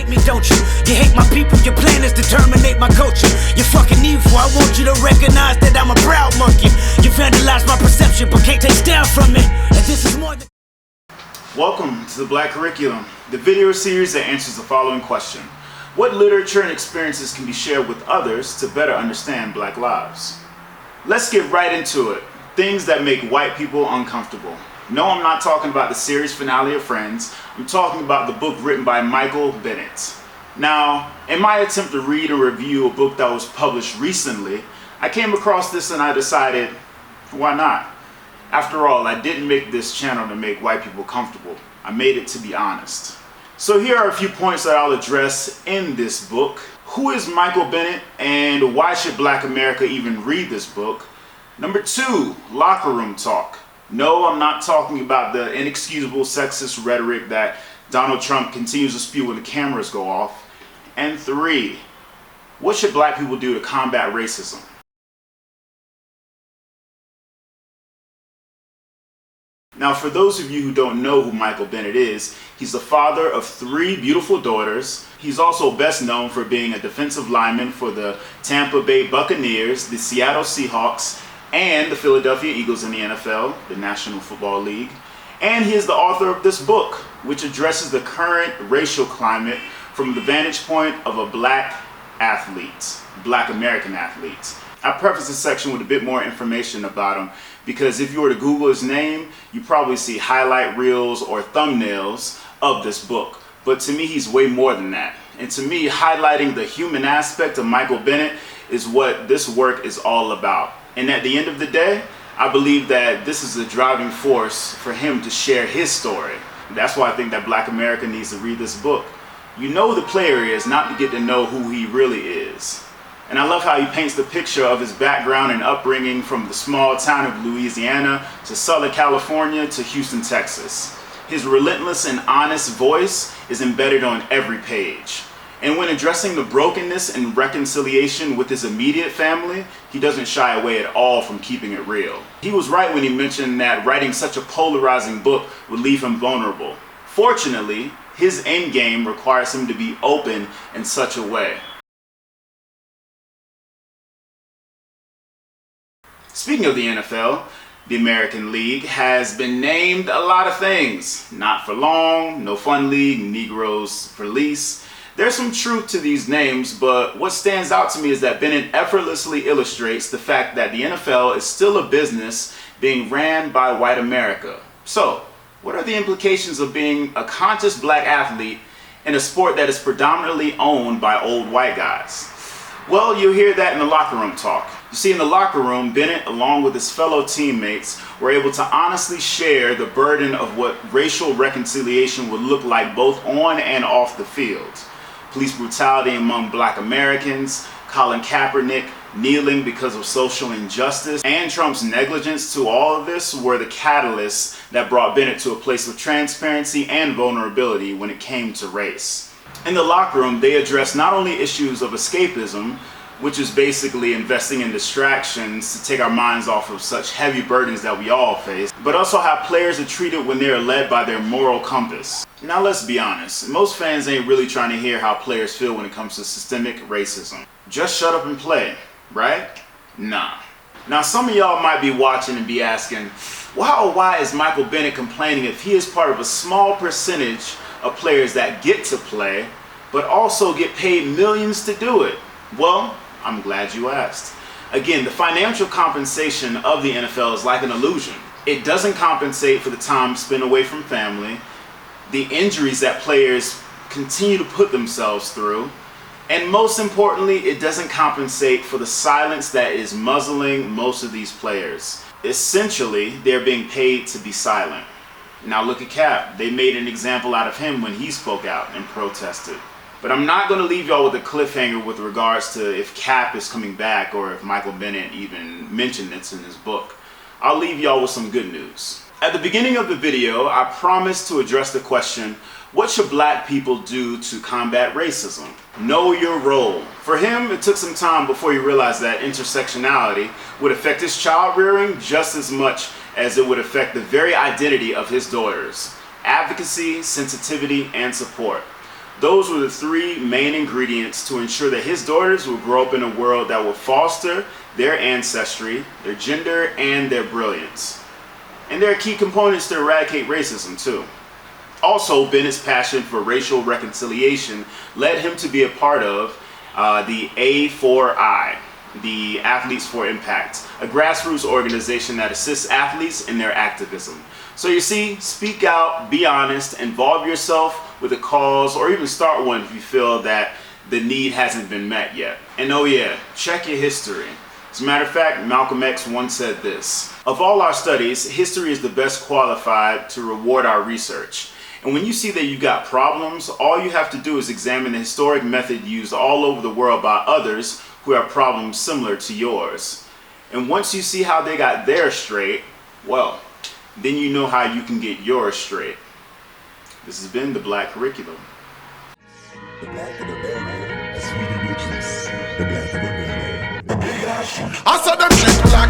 hate me, don't you? You hate my people, your plan is to terminate my culture. You're fucking evil, I want you to recognize that I'm a proud monkey. You vandalized my perception, but can't take down from it. And this is more than... Welcome to the Black Curriculum, the video series that answers the following question. What literature and experiences can be shared with others to better understand Black lives? Let's get right into it. Things that make white people uncomfortable. No, I'm not talking about the series finale of Friends. I'm talking about the book written by Michael Bennett. Now, in my attempt to read and review a book that was published recently, I came across this and I decided, why not? After all, I didn't make this channel to make white people comfortable. I made it to be honest. So here are a few points that I'll address in this book. Who is Michael Bennett and why should Black America even read this book? Number 2, locker room talk. No, I'm not talking about the inexcusable sexist rhetoric that Donald Trump continues to spew when the cameras go off. And 3, what should Black people do to combat racism? Now, for those of you who don't know who Michael Bennett is, he's the father of 3 beautiful daughters. He's also best known for being a defensive lineman for the Tampa Bay Buccaneers, the Seattle Seahawks, and the Philadelphia Eagles in the NFL, the National Football League. And he is the author of this book, which addresses the current racial climate from the vantage point of a Black athlete, Black American athlete. I preface this section with a bit more information about him because if you were to Google his name, you probably see highlight reels or thumbnails of this book. But to me, he's way more than that. And to me, highlighting the human aspect of Michael Bennett is what this work is all about. And at the end of the day, I believe that this is a driving force for him to share his story. That's why I think that Black America needs to read this book. You know who the player is, not to get to know who he really is. And I love how he paints the picture of his background and upbringing from the small town of Louisiana to Southern California to Houston, Texas. His relentless and honest voice is embedded on every page. And when addressing the brokenness and reconciliation with his immediate family, he doesn't shy away at all from keeping it real. He was right when he mentioned that writing such a polarizing book would leave him vulnerable. Fortunately, his end game requires him to be open in such a way. Speaking of the NFL, the American League has been named a lot of things. Not for long, no fun league, Negroes for lease. There's some truth to these names, but what stands out to me is that Bennett effortlessly illustrates the fact that the NFL is still a business being ran by white America. So, what are the implications of being a conscious Black athlete in a sport that is predominantly owned by old white guys? Well, you'll hear that in the locker room talk. You see, in the locker room, Bennett, along with his fellow teammates, were able to honestly share the burden of what racial reconciliation would look like both on and off the field. Police brutality among Black Americans, Colin Kaepernick kneeling because of social injustice, and Trump's negligence to all of this were the catalysts that brought Bennett to a place of transparency and vulnerability when it came to race. In the locker room, they addressed not only issues of escapism, which is basically investing in distractions to take our minds off of such heavy burdens that we all face, but also how players are treated when they are led by their moral compass. Now let's be honest, most fans ain't really trying to hear how players feel when it comes to systemic racism. Just shut up and play, right? Nah. Now some of y'all might be watching and be asking, well, why is Michael Bennett complaining if he is part of a small percentage of players that get to play, but also get paid millions to do it? Well, I'm glad you asked. Again, the financial compensation of the NFL is like an illusion. It doesn't compensate for the time spent away from family, the injuries that players continue to put themselves through, and most importantly, it doesn't compensate for the silence that is muzzling most of these players. Essentially, they're being paid to be silent. Now look at Cap. They made an example out of him when he spoke out and protested. But I'm not going to leave y'all with a cliffhanger with regards to if Cap is coming back or if Michael Bennett even mentioned this in his book. I'll leave y'all with some good news. At the beginning of the video, I promised to address the question, what should Black people do to combat racism? Know your role. For him, it took some time before he realized that intersectionality would affect his child rearing just as much as it would affect the very identity of his daughters. Advocacy, sensitivity, and support. Those were the three main ingredients to ensure that his daughters would grow up in a world that would foster their ancestry, their gender, and their brilliance. And they're key components to eradicate racism too. Also, Bennett's passion for racial reconciliation led him to be a part of the A4I, the Athletes for Impact, a grassroots organization that assists athletes in their activism. So you see, speak out, be honest, involve yourself with a cause, or even start one if you feel that the need hasn't been met yet. And oh yeah, check your history. As a matter of fact, Malcolm X once said this: "Of all our studies, history is the best qualified to reward our research." And when you see that you got problems, all you have to do is examine the historic method used all over the world by others who have problems similar to yours. And once you see how they got theirs straight, well, then you know how you can get yours straight. This has been the Black Curriculum. The black of the berry, the sweeter the juice. The black of the berry, the big ass. I saw them shit like